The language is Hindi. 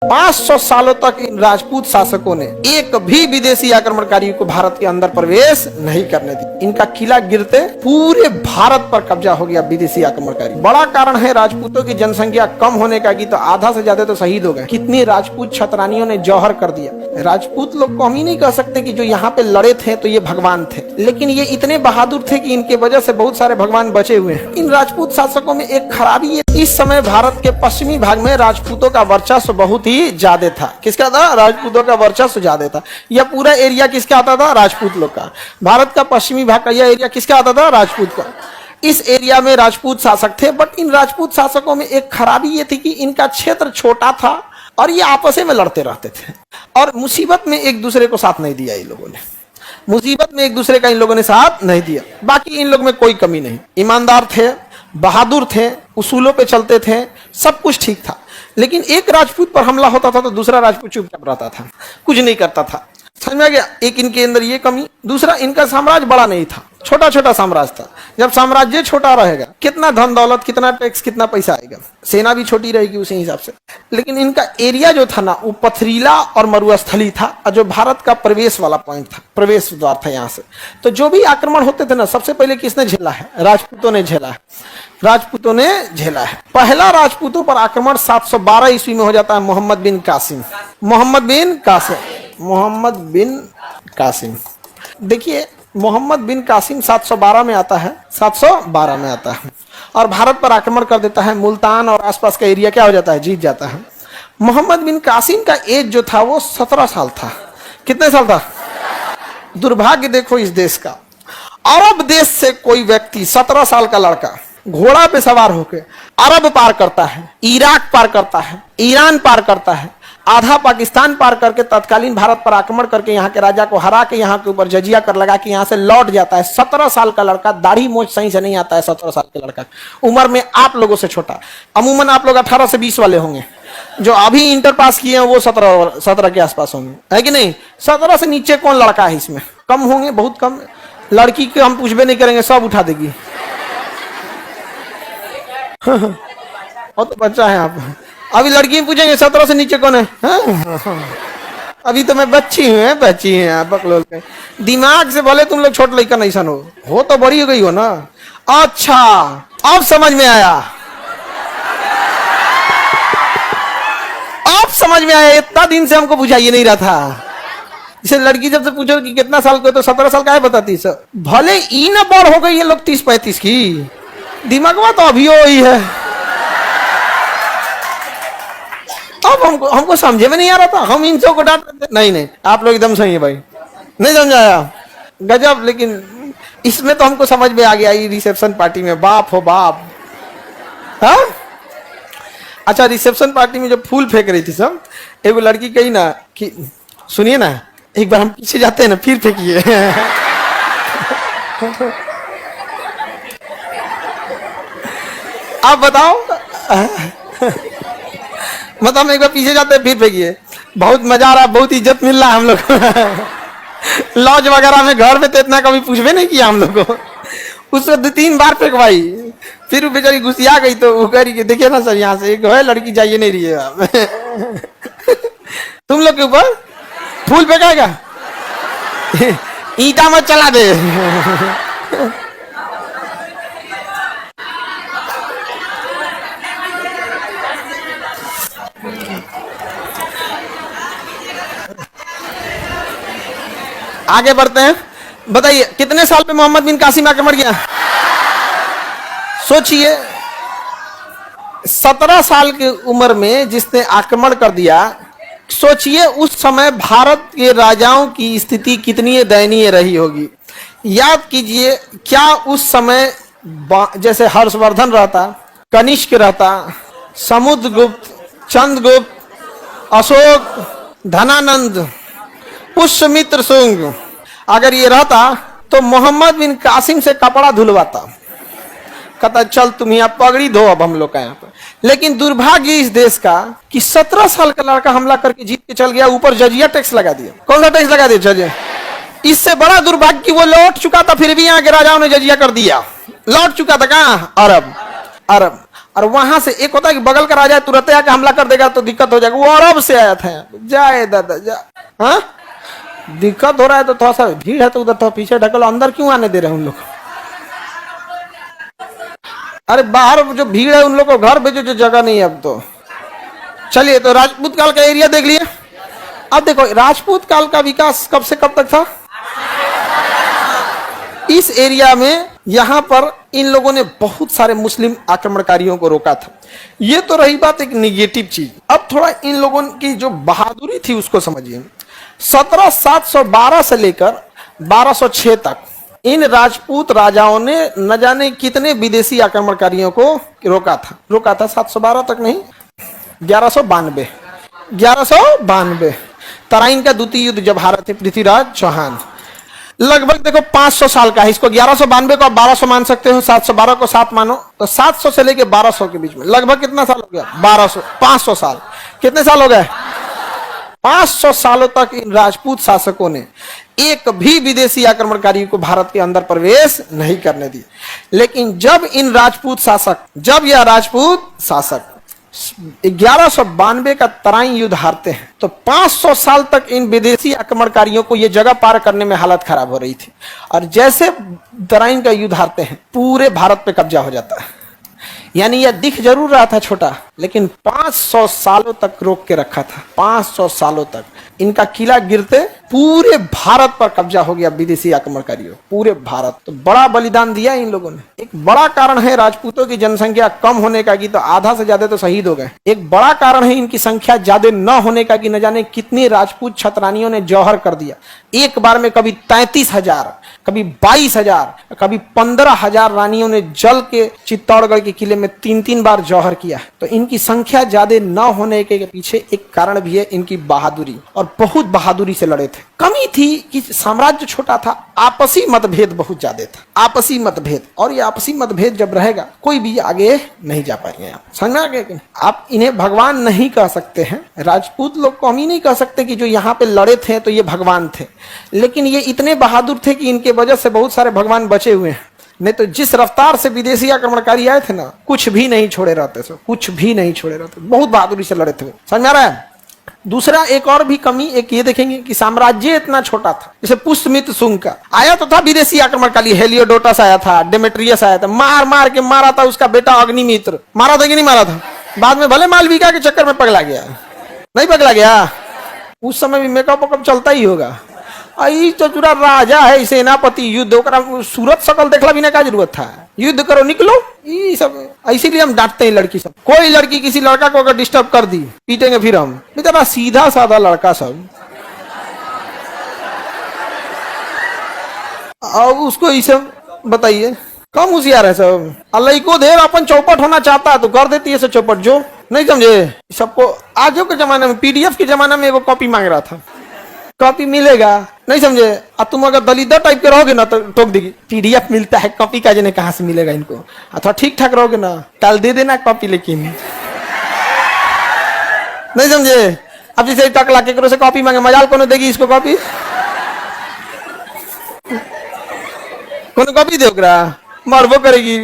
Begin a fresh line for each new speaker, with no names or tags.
500 सालों तक इन राजपूत शासकों ने एक भी विदेशी आक्रमणकारी को भारत के अंदर प्रवेश नहीं करने दी। इनका किला गिरते पूरे भारत पर कब्जा हो गया विदेशी आक्रमणकारी। बड़ा कारण है राजपूतों की जनसंख्या कम होने का, कि तो आधा से ज्यादा तो शहीद हो गए। कितनी राजपूत छतरानियों ने जौहर कर दिया। राजपूत लोग को हम ही नहीं कह सकते कि जो यहाँ पे लड़े थे तो ये भगवान थे, लेकिन ये इतने बहादुर थे कि इनके वजह से बहुत सारे भगवान बचे हुए हैं। इन राजपूत शासकों में एक खराबी है, इस समय भारत के पश्चिमी भाग में राजपूतों का वर्चस्व बहुत ही ज्यादा था। किसका था? राजपूतों का वर्चस्व ज्यादा था। यह पूरा एरिया किसका आता था? राजपूत लोग का। भारत का पश्चिमी भाग का यह एरिया किसका आता था? राजपूत का। इस एरिया में राजपूत शासक थे, बट इन राजपूत शासकों में एक खराबी ये थी कि इनका क्षेत्र छोटा था और ये आपस में लड़ते रहते थे और मुसीबत में एक दूसरे को साथ नहीं दिया। इन लोगों ने मुसीबत में एक दूसरे का इन लोगों ने साथ नहीं दिया। बाकी इन लोग में कोई कमी नहीं, ईमानदार थे, बहादुर थे, उसूलों पे चलते थे, सब कुछ ठीक था। लेकिन एक राजपूत पर हमला होता था तो दूसरा राजपूत चुपचाप रहता था, कुछ नहीं करता था। समझ में आ गया? एक इनके अंदर ये कमी। दूसरा, इनका साम्राज्य बड़ा नहीं था, छोटा छोटा साम्राज्य था। जब साम्राज्य छोटा रहेगा, कितना धन दौलत, कितना टैक्स, कितना पैसा आएगा, सेना भी छोटी रहेगी उसी हिसाब से। लेकिन इनका एरिया जो था ना, वो पथरीला और मरुस्थली था, और जो भारत का प्रवेश वाला पॉइंट था, प्रवेश द्वार था यहाँ से। तो जो भी आक्रमण होते थे ना, सबसे पहले किसने झेला है? राजपूतों ने झेला है। राजपूतों ने झेला है। पहला राजपूतों पर आक्रमण 712 ईस्वी में हो जाता है मोहम्मद बिन कासिम। मोहम्मद बिन कासिम, मोहम्मद बिन कासिम। देखिए, मोहम्मद बिन कासिम 712 में आता है, 712 में आता है और भारत पर आक्रमण कर देता है। मुल्तान और आसपास का एरिया क्या हो जाता है? जीत जाता है। मोहम्मद बिन कासिम का एज जो था वो 17 साल था। कितने साल था? दुर्भाग्य देखो इस देश का, अरब देश से कोई व्यक्ति 17 साल का लड़का घोड़ा पे सवार होकर अरब पार करता है, इराक पार करता है, ईरान पार करता है, आधा पाकिस्तान पार करके तत्कालीन भारत पर आक्रमण करके यहाँ के राजा को हरा के यहाँ के ऊपर जजिया कर लगा के यहाँ से लौट जाता है। 17 साल का लड़का, दाढ़ी मोछ सही से नहीं आता है 17 साल के लड़का, उम्र में आप लोगों से छोटा। अमूमन आप लोग 18 से 20 वाले होंगे, जो अभी इंटर पास किए हैं वो 17 के आसपास होंगे, है कि नहीं? 17 से नीचे कौन लड़का है इसमें? कम होंगे, बहुत कम। लड़की को हम पूछबे नहीं करेंगे, सब उठा देगी। और तो बच्चा है आप। अभी लड़की पूछेंगे 17 से नीचे कौन है? अभी तो मैं बच्ची हूँ, बच्ची है आप बकलोल के। दिमाग से बोले तुम लोग छोट लड़का नहीं सन हो तो बड़ी हो गई हो ना। अच्छा, अब समझ में आया, अब समझ में आया। इतना दिन से हमको बुझाइए नहीं रहा था। जैसे लड़की जब से पूछो कि कितना साल को, तो 17 साल का है बताती सर। भले ई न बड़ हो गई है लोग 30-35 की, दिमागवा तो अभी हो ही है। अब हमको समझे में नहीं आ रहा था, हम इन सबको डांट। नहीं, आप लोग एकदम सही है भाई, नहीं समझाया, गजब। लेकिन इसमें तो हमको समझ में आ गया, ये रिसेप्शन पार्टी में बाप हो बाप। हाँ, अच्छा, रिसेप्शन पार्टी में जब फूल फेंक रही थी सब, एक लड़की कही ना कि सुनिए ना, एक बार हम पीछे जाते हैं ना, फिर फेंकिए। आप बताओ, मतलब हम एक बार पीछे जाते हैं फिर फेंकिए। बहुत मजा आ रहा है, बहुत इज्जत मिल रहा है हम लोग को। लॉज वगैरह में, घर में तो इतना कभी पूछबे नहीं किया हम लोग को। उसको 2-3 बार फेंकवाई, फिर वो बेचारी गुस्सिया गई तो वो कह रही कि देखिए ना सर, यहाँ से एक है लड़की जाइए नहीं रही है आप। तुम लोग के ऊपर फूल फेंकाएगा, ईटा मत चला दे। आगे बढ़ते हैं। बताइए कितने साल पे मोहम्मद बिन कासिम आक्रमण किया? सोचिए, 17 साल की उम्र में जिसने आक्रमण कर दिया। सोचिए उस समय भारत के राजाओं की स्थिति कितनी दयनीय रही होगी। याद कीजिए, क्या उस समय जैसे हर्षवर्धन रहता, कनिष्क रहता, समुद्रगुप्त, चंद्रगुप्त, अशोक, धनानंद, पुष्यमित्र शुंग, अगर ये रहता तो मोहम्मद बिन कासिम से कपड़ा धुलवाता, कहता चल तुम यहाँ पगड़ी धो अब हम लोग का यहाँ पर। लेकिन दुर्भाग्य इस देश का कि 17 साल का लड़का हमला करके जीत के चल गया, ऊपर जजिया टैक्स लगा दिया। कौन सा टैक्स लगा दिया? जजिया। इससे बड़ा दुर्भाग्य कि वो लौट चुका था, फिर भी यहाँ के राजाओं ने जजिया कर दिया। लौट चुका था कहाँ? अरब। और वहां से एक होता है कि बगल का राजा तुरंत आके हमला कर देगा तो दिक्कत हो जाएगा। वो अरब से आया था, जाए दादा जा, हाँ दिक्कत हो रहा है तो थोड़ा सा भीड़ है तो उधर थोड़ा पीछे ढकलो, अंदर क्यों आने दे रहे हैं उन लोग? अरे बाहर जो भीड़ है उन लोग को घर भेजो, जो जगह नहीं है अब तो। चलिए, तो राजपूत काल का एरिया देख लिए। अब देखो राजपूत काल का विकास कब से कब तक था। इस एरिया में यहां पर इन लोगों ने बहुत सारे मुस्लिम आक्रमणकारियों को रोका था। ये तो रही बात एक निगेटिव चीज। अब थोड़ा इन लोगों की जो बहादुरी थी उसको समझिए। 1712 से लेकर 1206 तक इन राजपूत राजाओं ने न जाने कितने विदेशी आक्रमणकारियों को रोका था 712 तक नहीं, 1192 तराइन का द्वितीय युद्ध जब हारे थे पृथ्वीराज चौहान। लगभग देखो 500 साल का है। इसको 1192 को आप 1200 मान सकते हो, 712 को 7 मानो तो 700 से लेके 1200 के बीच में लगभग कितना साल हो गया? 500 साल। कितने साल हो गए? 500 सालों तक इन राजपूत शासकों ने एक भी विदेशी आक्रमणकारी को भारत के अंदर प्रवेश नहीं करने दी। लेकिन जब यह राजपूत शासक 1192 का तराइन युद्ध हारते हैं तो 500 साल तक इन विदेशी आक्रमणकारियों को यह जगह पार करने में हालत खराब हो रही थी। और जैसे तराइन का युद्ध हारते हैं पूरे भारत पे कब्जा हो जाता है। यानी यह दिख जरूर रहा था छोटा, लेकिन 500 सालों तक रोक के रखा था। 500 सालों तक इनका किला गिरते पूरे भारत पर कब्जा हो गया विदेशी आक्रमणकारियों, पूरे भारत। तो बड़ा बलिदान दिया इन लोगों ने। एक बड़ा कारण है राजपूतों की जनसंख्या कम होने का कि तो आधा से ज्यादा तो शहीद हो गए। एक बड़ा कारण है इनकी संख्या ज्यादा न होने का कि न जाने कितनी राजपूत छतरानियों ने जौहर कर दिया। एक बार में कभी 33,000, कभी 22,000, कभी 15,000 रानियों ने जल के चित्तौड़गढ़ के किले में 3-3 बार जौहर किया। तो इनकी संख्या ज्यादा न होने के पीछे एक कारण भी है इनकी बहादुरी, और बहुत बहादुरी से लड़े थे। कमी थी कि साम्राज्य छोटा था, आपसी मतभेद बहुत ज्यादा था, आपसी मतभेद। और ये आपसी मतभेद जब रहेगा कोई भी आगे नहीं जा पाएंगे। आप समझ में आ गए? आप इन्हें भगवान नहीं कह सकते हैं, राजपूत लोग को हम ही नहीं कह सकते कि जो यहाँ पे लड़े थे तो ये भगवान थे। लेकिन ये इतने बहादुर थे कि इनके वजह से बहुत सारे भगवान बचे हुए हैं। नहीं तो जिस रफ्तार से विदेशी आक्रमणकारी आए थे ना, कुछ भी नहीं छोड़े रहते, कुछ भी नहीं छोड़े रहते। बहुत बहादुरी से लड़े थे। समझ में आ रहा है? दूसरा एक और भी कमी एक ये देखेंगे कि साम्राज्य इतना छोटा था। जैसे पुष्यमित्र शुंग का आया तो था विदेशी आक्रमणकारी, हेलियोडोटस आया था, डेमेट्रियस आया था, मार मार के मारा था उसका बेटा अग्निमित्र। मारा था कि नहीं मारा था? बाद में भले मालविका के चक्कर में पगला गया, नहीं पगला गया? उस समय भी मेकअप वकअप चलता ही होगा। आई तो चुरा राजा है, सेनापति, युद्ध सूरत शकल देखला भी ना क्या जरूरत था? युद्ध करो, निकलो। ये सब इसीलिए हम डांटते हैं लड़की सब। कोई लड़की किसी लड़का को अगर डिस्टर्ब कर दी पीटेंगे फिर हम। बेचारा सीधा साधा लड़का सब, और उसको ये सब बताइए कम होशियार है सब। अल्लाह को देर अपन चौपट होना चाहता है तो कर देती है सब चौपट। जो नहीं समझे सबको आजो के जमाने में, पीडीएफ के जमाने में एगो कॉपी मांग रहा था, कॉपी मिलेगा नहीं समझे। अब तुम अगर दलित टाइप के रहोगे ना तो टोक देगी, पीडीएफ मिलता है, कॉपी का जने कहां से मिलेगा इनको। अथवा ठीक ठाक रहोगे ना कल दे देना कॉपी, लेकिन नहीं समझे। अब जैसे टकला के से कॉपी मांगे, मजाल कौन देगी इसको कॉपी? कौन कॉपी दे मरबो करेगी।